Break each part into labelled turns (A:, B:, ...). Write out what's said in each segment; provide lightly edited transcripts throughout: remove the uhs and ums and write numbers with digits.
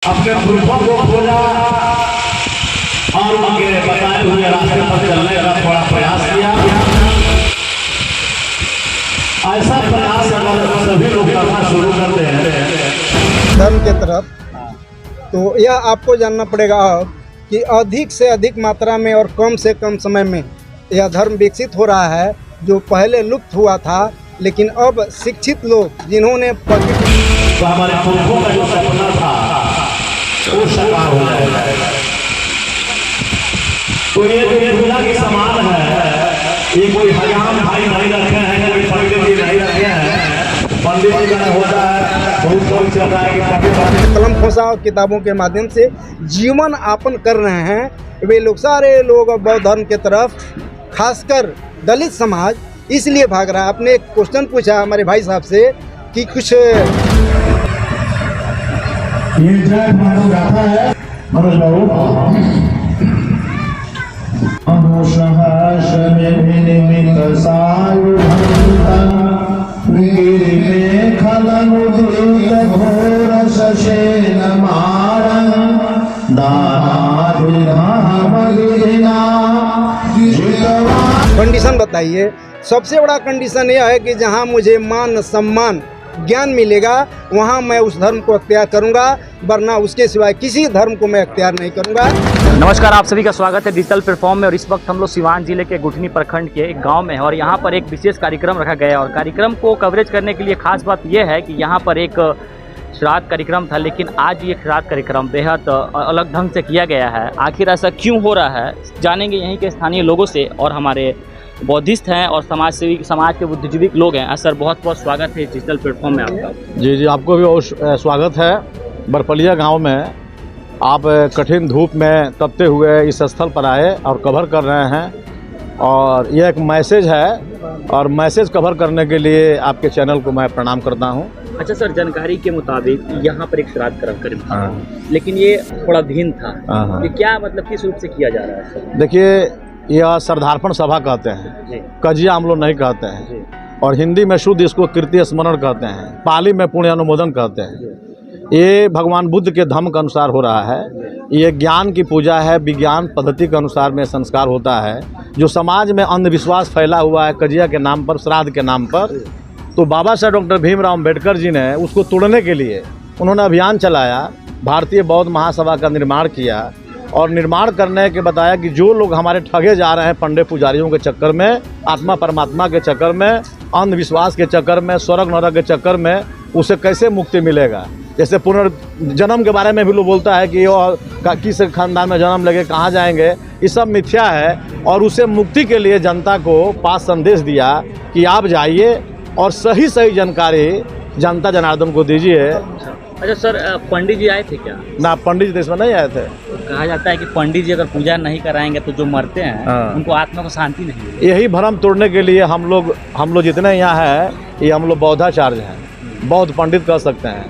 A: अपने पुरखों को खोजा और उनके बताए हुए रास्ते पर चलने का थोड़ा प्रयास किया। ऐसा प्रयास अगर सभी लोग करना शुरू करते हैं
B: धर्म के तरफ, तो यह आपको जानना पड़ेगा अब कि अधिक से अधिक मात्रा में और कम से कम समय में यह धर्म विकसित हो रहा है, जो पहले लुप्त हुआ था। लेकिन अब शिक्षित लोग जिन्होंने
A: तो हमारे पुरखों का जो सपना था वो साकार हो जाएगा। तो ये जो पूजा के समान है, ये कोई हजाम भाई नहीं रखे हैं, कोई पंडित जी नहीं रखे हैं। पंडित जी का होता है बहुत लोग चल रहा है कि
B: कलम खोसा और किताबों के माध्यम से जीवन यापन कर रहे हैं। वे लोग सारे लोग बौद्ध धर्म के तरफ, खासकर दलित समाज इसलिए भाग रहा है। आपने एक क्वेश्चन पूछा हमारे भाई साहब से कि कुछ
A: ये जय मानव गाथा है मनोज बाबू।
B: कंडीशन बताइए। सबसे बड़ा कंडीशन यह है कि जहां मुझे मान सम्मान ज्ञान मिलेगा वहां मैं उस धर्म को अख्तियार करूंगा, वरना उसके सिवाय किसी धर्म को मैं अख्तियार नहीं करूंगा।
C: नमस्कार, आप सभी का स्वागत है डिजिटल प्लेटफॉर्म में। और इस वक्त हम लोग सिवान जिले के गुठनी प्रखंड के एक गांव में हैं और यहाँ पर एक विशेष कार्यक्रम रखा गया है। और कार्यक्रम को कवरेज करने के लिए खास बात यह है कि यहाँ पर एक श्राद्ध कार्यक्रम था, लेकिन आज ये श्राद्ध कार्यक्रम बेहद अलग ढंग से किया गया है। आखिर ऐसा क्यों हो रहा है जानेंगे यहीं के स्थानीय लोगों से। और हमारे बौद्धिस्ट हैं और समाज के बुद्धिजीवी लोग हैं। सर, बहुत बहुत स्वागत है डिजिटल प्लेटफॉर्म में आपका।
D: जी, आपको भी बहुत स्वागत है। बरपलिया गांव में आप कठिन धूप में तपते हुए इस स्थल पर आए और कवर कर रहे हैं, और ये एक मैसेज है और मैसेज कवर करने के लिए आपके चैनल को मैं प्रणाम करता हूँ।
C: अच्छा सर, जानकारी के मुताबिक यहाँ पर एक श्राद्ध कार्यक्रम था, लेकिन ये थोड़ा भिन्न था। ये क्या मतलब किस रूप से किया जा रहा है सर?
D: देखिए, यह श्रद्धार्पण सभा कहते हैं, कजिया हम लोग नहीं कहते हैं, और हिंदी में शुद्ध इसको कीर्ति स्मरण कहते हैं, पाली में पुण्य अनुमोदन कहते हैं। ये भगवान बुद्ध के धम्म के अनुसार हो रहा है। ये ज्ञान की पूजा है, विज्ञान पद्धति के अनुसार में संस्कार होता है। जो समाज में अंधविश्वास फैला हुआ है कजिया के नाम पर, श्राद्ध के नाम पर, तो बाबा साहब डॉक्टर भीमराव अम्बेडकर जी ने उसको तोड़ने के लिए उन्होंने अभियान चलाया, भारतीय बौद्ध महासभा का निर्माण किया। और निर्माण करने के बताया कि जो लोग हमारे ठगे जा रहे हैं पंडित पुजारियों के चक्कर में, आत्मा परमात्मा के चक्कर में, अंधविश्वास के चक्कर में, स्वर्ग नरक के चक्कर में, उसे कैसे मुक्ति मिलेगा। जैसे पुनर्जन्म के बारे में भी लोग बोलता है कि वो किस खानदान में जन्म लगे, कहाँ जाएंगे, ये सब मिथ्या है। और उसे मुक्ति के लिए जनता को पास संदेश दिया कि आप जाइए और सही जानकारी जनता जनार्दन को दीजिए।
C: अच्छा सर, पंडित जी आए थे क्या?
D: ना, पंडित जी तो इसमें नहीं आए थे।
C: कहा जाता है कि पंडित जी अगर पूजा नहीं कराएंगे तो जो मरते हैं उनको आत्मा को शांति नहीं मिलेगी।
D: यही भ्रम तोड़ने के लिए हम लोग जितने यहाँ हैं, ये हम लोग बौद्धाचार्य हैं, बौद्ध पंडित कह सकते हैं।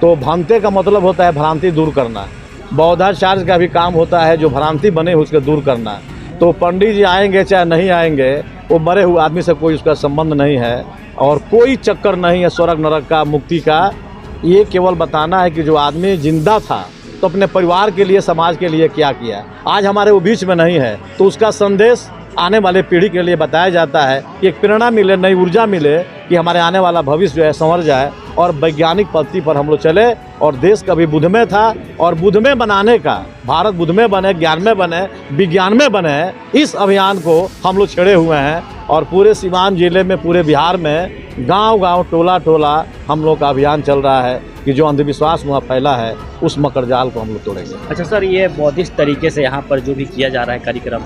D: तो भ्रांति का मतलब होता है भ्रांति दूर करना। बौद्धाचार्य का भी काम होता है जो भ्रांति बने उसके दूर करना। तो पंडित जी आएंगे चाहे नहीं आएंगे, वो मरे हुए आदमी से कोई उसका संबंध नहीं है और कोई चक्कर नहीं है स्वर्ग नरक का, मुक्ति का। ये केवल बताना है कि जो आदमी जिंदा था तो अपने परिवार के लिए, समाज के लिए क्या किया, आज हमारे वो बीच में नहीं है, तो उसका संदेश आने वाले पीढ़ी के लिए बताया जाता है कि एक प्रेरणा मिले, नई ऊर्जा मिले कि हमारे आने वाला भविष्य जो है संवर जाए और वैज्ञानिक पद्धति पर हम लोग चले। और देश कभी बुद्ध में था और बुद्ध में बनाने का, भारत बुद्ध में बने, ज्ञान में बने, विज्ञान में बने, इस अभियान को हम लोग छेड़े हुए हैं। और पूरे सिवान जिले में, पूरे बिहार में गांव-गांव, टोला-टोला हम लोग का अभियान चल रहा है कि जो अंधविश्वास वहाँ फैला है उस मकर जाल को हम लोग तोड़ेंगे।
C: अच्छा सर, ये बौद्धिस्ट तरीके से यहाँ पर जो भी किया जा रहा है कार्यक्रम,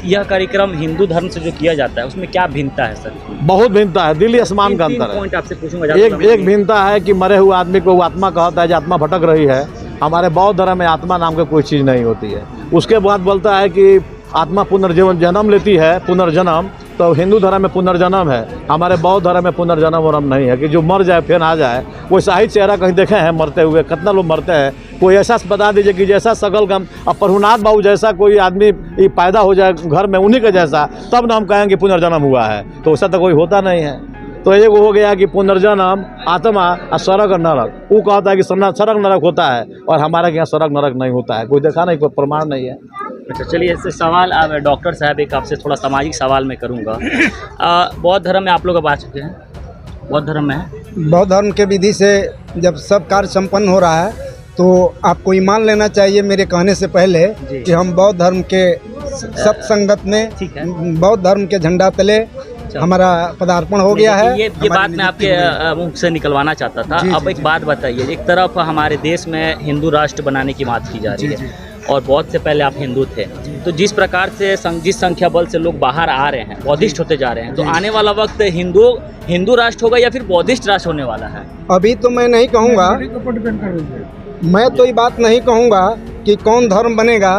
C: यह कार्यक्रम हिंदू धर्म से जो किया जाता है उसमें क्या भिन्नता है सर?
D: बहुत भिन्नता है, दिल्ली आसमान का अंतर है।
C: पॉइंट आपसे पूछूंगा।
D: एक भिन्नता है कि मरे हुए आदमी को आत्मा कहता है, जो आत्मा भटक रही है। हमारे बौद्ध धर्म में आत्मा नाम की कोई चीज़ नहीं होती है। उसके बाद बोलता है कि आत्मा पुनर्जीवन जन्म लेती है, पुनर्जन्म। तो हिंदू धर्म में पुनर्जन्म है, हमारे बौद्ध धर्म में पुनर्जन्म वरम नहीं है कि जो मर जाए फिर आ जाए। कोई शाही चेहरा कहीं देखे हैं मरते हुए? कितना लोग मरते हैं। कोई ऐसा बता दीजिए कि जैसा सकल गम, अब प्रभुनाथ बाबू जैसा कोई आदमी पैदा हो जाए घर में उन्हीं के जैसा, तब ना हम कहेंगे पुनर्जन्म हुआ है। तो ऐसा तो कोई होता नहीं है। तो एक हो गया कि पुनर्जन्म, आत्मा और स्वर्ग और नरक। वो कहता है कि स्वर्ग नरक होता है और हमारे यहाँ स्वर्ग नरक नहीं होता है। कोई देखा नहीं, कोई प्रमाण नहीं है।
C: अच्छा चलिए, ऐसे सवाल अब डॉक्टर साहब एक आपसे थोड़ा सामाजिक सवाल मैं करूँगा। बौद्ध धर्म में आप लोग अब आ चुके हैं, बौद्ध धर्म में है।
B: बौद्ध धर्म के विधि से जब सब कार्य संपन्न हो रहा है तो आपको ईमान लेना चाहिए मेरे कहने से पहले कि हम बौद्ध धर्म के सत्संगत
C: ठीक है।
B: में बौद्ध धर्म के झंडा तले हमारा पदार्पण हो गया है।
C: ये बात मैं आपके मुख से निकलवाना चाहता था। अब एक बात बताइए, एक तरफ हमारे देश में हिंदू राष्ट्र बनाने की बात की जा रही है और बौद्ध से पहले आप हिंदू थे, तो जिस प्रकार से जिस संख्या बल से लोग बाहर आ रहे हैं, बौद्धिस्ट होते जा रहे हैं, तो आने वाला वक्त हिंदू राष्ट्र होगा या फिर बौद्धिस्ट राष्ट्र होने वाला है?
B: अभी तो मैं नहीं कहूँगा, मैं तो ये बात नहीं कहूँगा कि कौन धर्म बनेगा,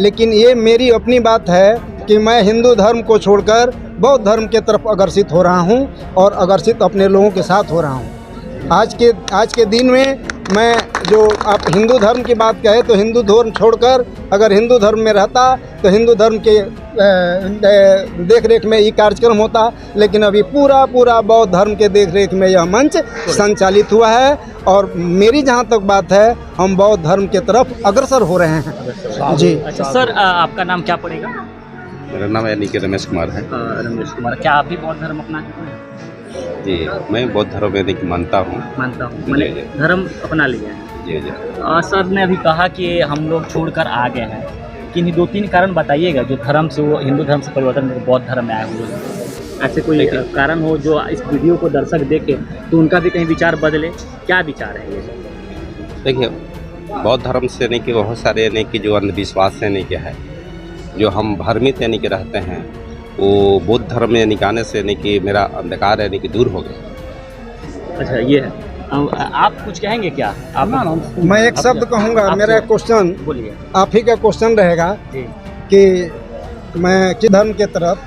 B: लेकिन ये मेरी अपनी बात है कि मैं हिंदू धर्म को छोड़कर बौद्ध धर्म के तरफ अग्रसित हो रहा हूँ और अग्रसित अपने लोगों के साथ हो रहा हूँ। आज के दिन में मैं जो आप हिंदू धर्म की बात कहे तो हिंदू धर्म छोड़कर अगर हिंदू धर्म में रहता तो हिंदू धर्म के देख रेख में ये कार्यक्रम होता, लेकिन अभी पूरा बौद्ध धर्म के देख रेख में यह मंच संचालित हुआ है और मेरी जहाँ तक बात है हम बौद्ध धर्म के तरफ अग्रसर हो रहे हैं। जी
C: अच्छा सर, आपका नाम क्या पड़ेगा?
E: मेरा नाम यानी कि रमेश कुमार है।
C: रमेश कुमार, क्या आप भी बौद्ध धर्म अपना चुके हैं?
E: जी, मैं बौद्ध धर्म यानी कि मानता हूँ।
C: मैंने धर्म अपना लिया है।
E: जी जी।
C: सर ने अभी कहा कि हम लोग छोड़कर आ गए हैं, किन्हीं 2-3 कारण बताइएगा जो धर्म से वो हिंदू धर्म से परिवर्तन बौद्ध धर्म में आए हुए हैं। ऐसे कोई कारण हो जो इस वीडियो को दर्शक देखे तो उनका भी कहीं विचार बदले, क्या विचार है ये?
E: देखिए, बौद्ध धर्म से यानी कि बहुत सारे यानी कि जो अंधविश्वास यानी कि है, जो हम भ्रमित यानी कि रहते हैं, वो बौद्ध धर्म में यानी कि आने से यानी कि मेरा अंधकार यानी कि दूर हो गया।
C: अच्छा ये है। आप कुछ कहेंगे क्या? आप
B: मैं एक शब्द कहूँगा, मेरा क्वेश्चन
C: बोलिए।
B: आप ही का क्वेश्चन रहेगा कि मैं किस धर्म के तरफ,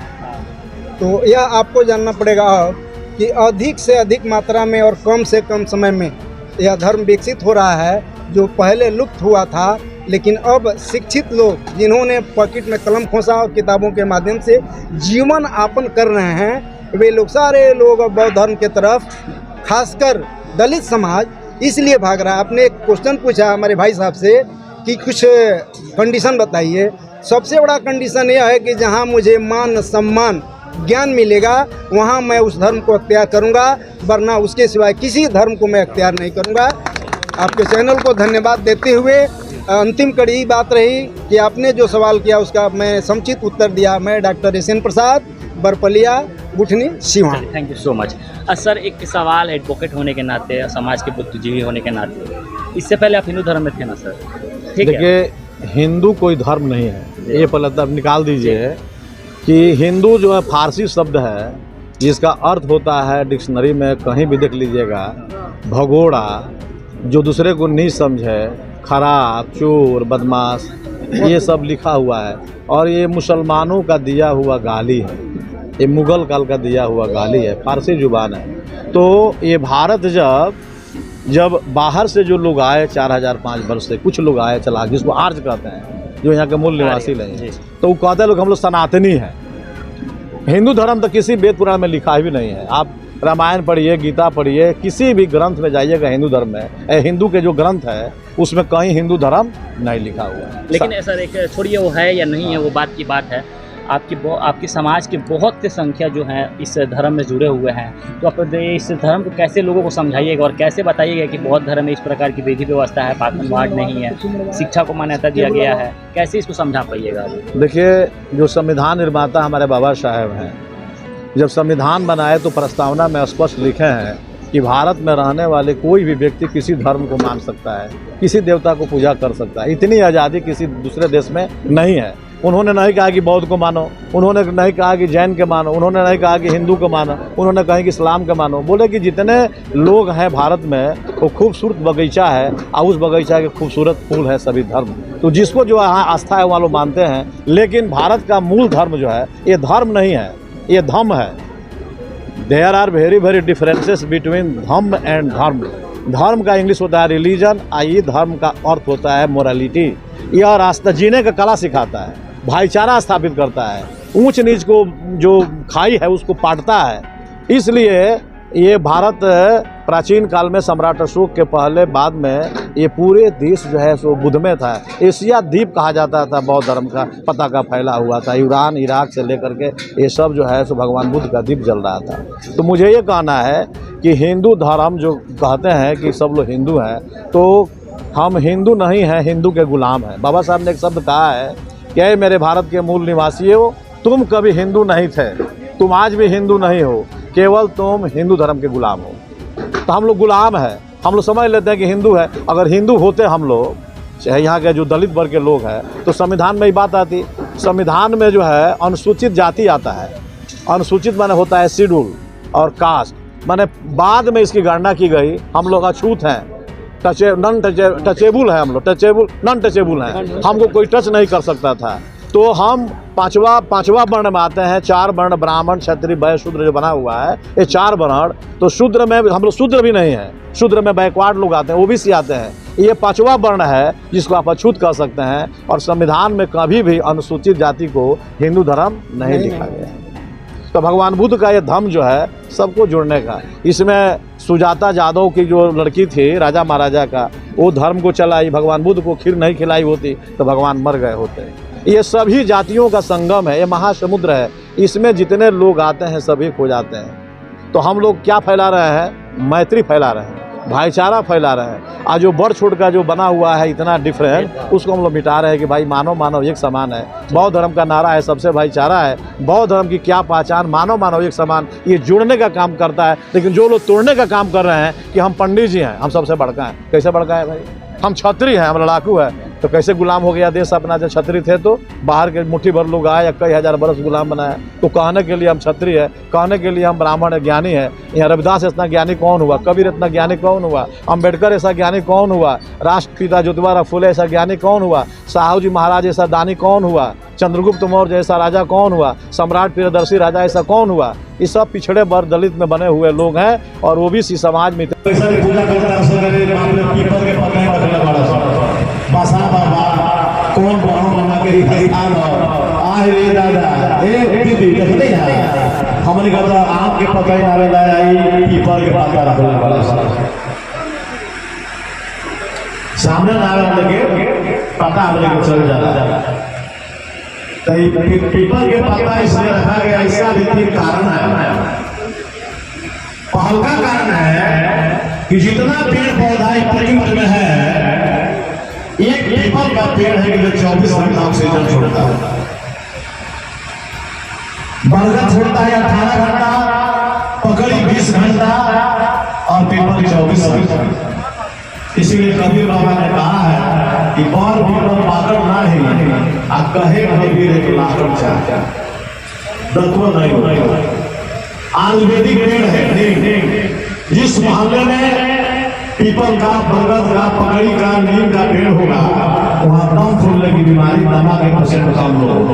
B: तो यह आपको जानना पड़ेगा कि अधिक से अधिक मात्रा में और कम से कम समय में यह धर्म विकसित हो रहा है, जो पहले लुप्त हुआ था। लेकिन अब शिक्षित लोग जिन्होंने पॉकेट में कलम खोसा और किताबों के माध्यम से जीवन यापन कर रहे हैं, वे लोग सारे लोग अब बौद्ध धर्म के तरफ, खासकर दलित समाज इसलिए भाग रहा है। आपने एक क्वेश्चन पूछा हमारे भाई साहब से कि कुछ कंडीशन बताइए। सबसे बड़ा कंडीशन यह है कि जहां मुझे मान सम्मान ज्ञान मिलेगा वहां मैं उस धर्म को अख्तियार करूंगा, वरना उसके सिवाय किसी धर्म को मैं अख्तियार नहीं करूंगा। आपके चैनल को धन्यवाद देते हुए अंतिम कड़ी बात रही कि आपने जो सवाल किया उसका मैं समुचित उत्तर दिया। मैं doctor S N Prasad, Barpaliya, Guthni, Siwan.
C: Thank you so much. Sir एक सवाल, एडवोकेट होने के नाते, समाज के बुद्धिजीवी होने के नाते, इससे पहले आप हिंदू धर्म में थे ना सर? ठीक है।
D: देखिए, हिंदू कोई धर्म नहीं है, ये पहले तब निकाल दीजिए कि हिंदू जो है फारसी शब्द है जिसका अर्थ होता है, डिक्शनरी में कहीं भी देख लीजिएगा, भगोड़ा, जो दूसरे को नहीं समझे, खराब, चोर, बदमाश, ये सब लिखा हुआ है। और ये मुसलमानों का दिया हुआ गाली है, ये मुग़ल काल का दिया हुआ गाली है, फारसी जुबान है। तो ये भारत जब बाहर से जो लोग आए 4005 वर्ष से, कुछ लोग आए चला, जिसको आर्य कहते हैं, जो यहाँ के मूल निवासी नहीं, तो वो कहते हैं लोग हम लोग सनातनी हैं। हिंदू धर्म तो किसी वेद पुराण में लिखा भी नहीं है। आप रामायण पढ़िए, गीता पढ़िए, किसी भी ग्रंथ में जाइएगा हिंदू धर्म में, हिंदू के जो ग्रंथ है उसमें कहीं हिंदू धर्म नहीं लिखा हुआ है।
C: लेकिन सर एक छोड़िए वो है या नहीं है, वो बात की बात है। आपकी समाज के बहुत से संख्या जो है इस धर्म में जुड़े हुए हैं, तो आप इस धर्म को कैसे लोगों को समझाइएगा और कैसे बताइएगा कि बौद्ध धर्म में इस प्रकार की विधि व्यवस्था है, पाखंडवाद नहीं है, शिक्षा को मान्यता दिया गया है, कैसे इसको समझा पाइएगा?
D: देखिए, जो संविधान निर्माता हमारे बाबा साहेब हैं, जब संविधान बनाए तो प्रस्तावना में स्पष्ट लिखे हैं कि भारत में रहने वाले कोई भी व्यक्ति किसी धर्म को मान सकता है, किसी देवता को पूजा कर सकता है। इतनी आज़ादी किसी दूसरे देश में नहीं है। उन्होंने नहीं कहा कि बौद्ध को मानो, उन्होंने नहीं कहा कि जैन के मानो, उन्होंने नहीं कहा कि हिंदू को मानो, उन्होंने कहा कि इस्लाम के मानो। बोले कि जितने लोग हैं भारत में वो खूबसूरत बगीचा है और उस बगीचा के खूबसूरत फूल है सभी धर्म। तो जिसको जो यहाँ आस्था है वो लोग मानते हैं। लेकिन भारत का मूल धर्म जो है ये धर्म नहीं है, ये धम्म है। There are very very differences between Dhamma and Dharma. धर्म का इंग्लिश होता है रिलीजन, ये धर्म का अर्थ होता है मोरालिटी। यह रास्ता जीने का कला सिखाता है, भाईचारा स्थापित करता है, ऊंच नीच को जो खाई है उसको पाटता है। इसलिए ये भारत प्राचीन काल में सम्राट अशोक के पहले बाद में ये पूरे देश जो है सो बुद्ध में था। एशिया द्वीप कहा जाता था, बौद्ध धर्म का पताका फैला हुआ था। ईरान इराक से लेकर के ये सब जो है सो भगवान बुद्ध का द्वीप जल रहा था। तो मुझे ये कहना है कि हिंदू धर्म जो कहते हैं कि सब लोग हिंदू हैं, तो हम हिंदू नहीं हैं, हिंदू के गुलाम हैं। बाबा साहब ने एक शब्द कहा है कि मेरे भारत के मूल निवासी हो, तुम कभी हिंदू नहीं थे, तुम आज भी हिंदू नहीं हो, केवल तुम हिंदू धर्म के गुलाम हो। तो हम लोग गुलाम हैं, हम लोग समझ लेते हैं कि हिंदू है। अगर हिंदू होते हम लोग, चाहे यहाँ के जो दलित वर्ग के लोग हैं, तो संविधान में ही बात आती। संविधान में जो है अनुसूचित जाति आता है, अनुसूचित माने होता है शेड्यूल और कास्ट, माने बाद में इसकी गणना की गई। हम लोग अछूत हैं, टचेबल है, हम लोग टचेबल नॉन टचेबल हैं, हमको कोई टच नहीं कर सकता था। तो हम पांचवा वर्ण में आते हैं। 4 वर्ण ब्राह्मण क्षत्रिय वैश्य शूद्र जो बना हुआ है, ये 4 वर्ण। तो शूद्र में हम लोग शूद्र भी नहीं है, शूद्र में बैकवर्ड लोग आते हैं, ओबीसी आते हैं। ये 5वां वर्ण है जिसको आप अछूत कह सकते हैं। और संविधान में कभी भी अनुसूचित जाति को हिंदू धर्म नहीं लिखा गया। तो भगवान बुद्ध का ये धम्म जो है सबको जुड़ने का। इसमें सुजाता जादव की जो लड़की थी राजा महाराजा का, वो धर्म को चलाई। भगवान बुद्ध को खीर नहीं खिलाई होती तो भगवान मर गए होते। ये सभी जातियों का संगम है, ये महासमुद्र है, इसमें जितने लोग आते हैं सभी खो जाते हैं। तो हम लोग क्या फैला रहे हैं? मैत्री फैला रहे हैं, भाईचारा फैला रहे हैं। आज जो बड़ छोट का जो बना हुआ है इतना डिफरेंट, उसको हम लोग मिटा रहे हैं कि भाई मानव मानव एक समान है। बौद्ध धर्म का नारा है सबसे भाईचारा है। बौद्ध धर्म की क्या पहचान? मानव मानव एक समान। ये जुड़ने का काम करता है, लेकिन जो लोग तोड़ने का काम कर रहे हैं कि हम पंडित जी हैं, हम सबसे बड़का हैं। कैसे बड़का है भाई? हम क्षत्रिय हैं, हम लड़ाकू हैं। तो कैसे गुलाम हो गया देश अपना? जब क्षत्रिय थे तो बाहर के मुट्ठी भर लोग आए, कई हजार बरस गुलाम बनाए। तो कहने के लिए हम क्षत्रिय है, कहने के लिए हम ब्राह्मण है, ज्ञानी है। यहाँ रविदास इतना ज्ञानी कौन हुआ? कबीर इतना ज्ञानी कौन हुआ? अम्बेडकर ऐसा ज्ञानी कौन हुआ? राष्ट्रपिता ज्योतिबा फुले ऐसा ज्ञानी कौन हुआ? साहू जी महाराज ऐसा दानी कौन हुआ? चंद्रगुप्त मौर्य जैसा राजा कौन हुआ? सम्राट प्रियदर्शी राजा ऐसा कौन हुआ? ये सब पिछड़े वर्ग दलित में बने हुए लोग हैं और ओबीसी समाज में।
A: कौन बना के आए रे दादा ए दीदी देखते हैं हमने कहा आम के पता ही नारे लाया पीपल के पता रखने वाला सामने नारा लगे पता हम लेके चल जाता। तो पीपल के पता इसलिए रखा गया, इसका भी 3 कारण है। पहला कारण है कि जितना पेड़ पौधा प्रकृति में है, एक पीपल का पेड़ है कि जो 24 घंटा ऑक्सीजन छोड़ता है। बरगद छोड़ता है 18 घंटा, पकड़ी 20 घंटा और पीपल 24 घंटा। इसीलिए कबीर बाबा ने कहा है कि और पीपल पाकर ना ही आप कहे कबीर एक लाकर चाहता दत्व नहीं हो। आयुर्वेदिक पेड़ है, जिस मोहल्ले में पीपल का, बरगद का, पकड़ी का, नीम का पेड़ होगा, वहाँ दम फूलने की बीमारी, दमा के % कम लोग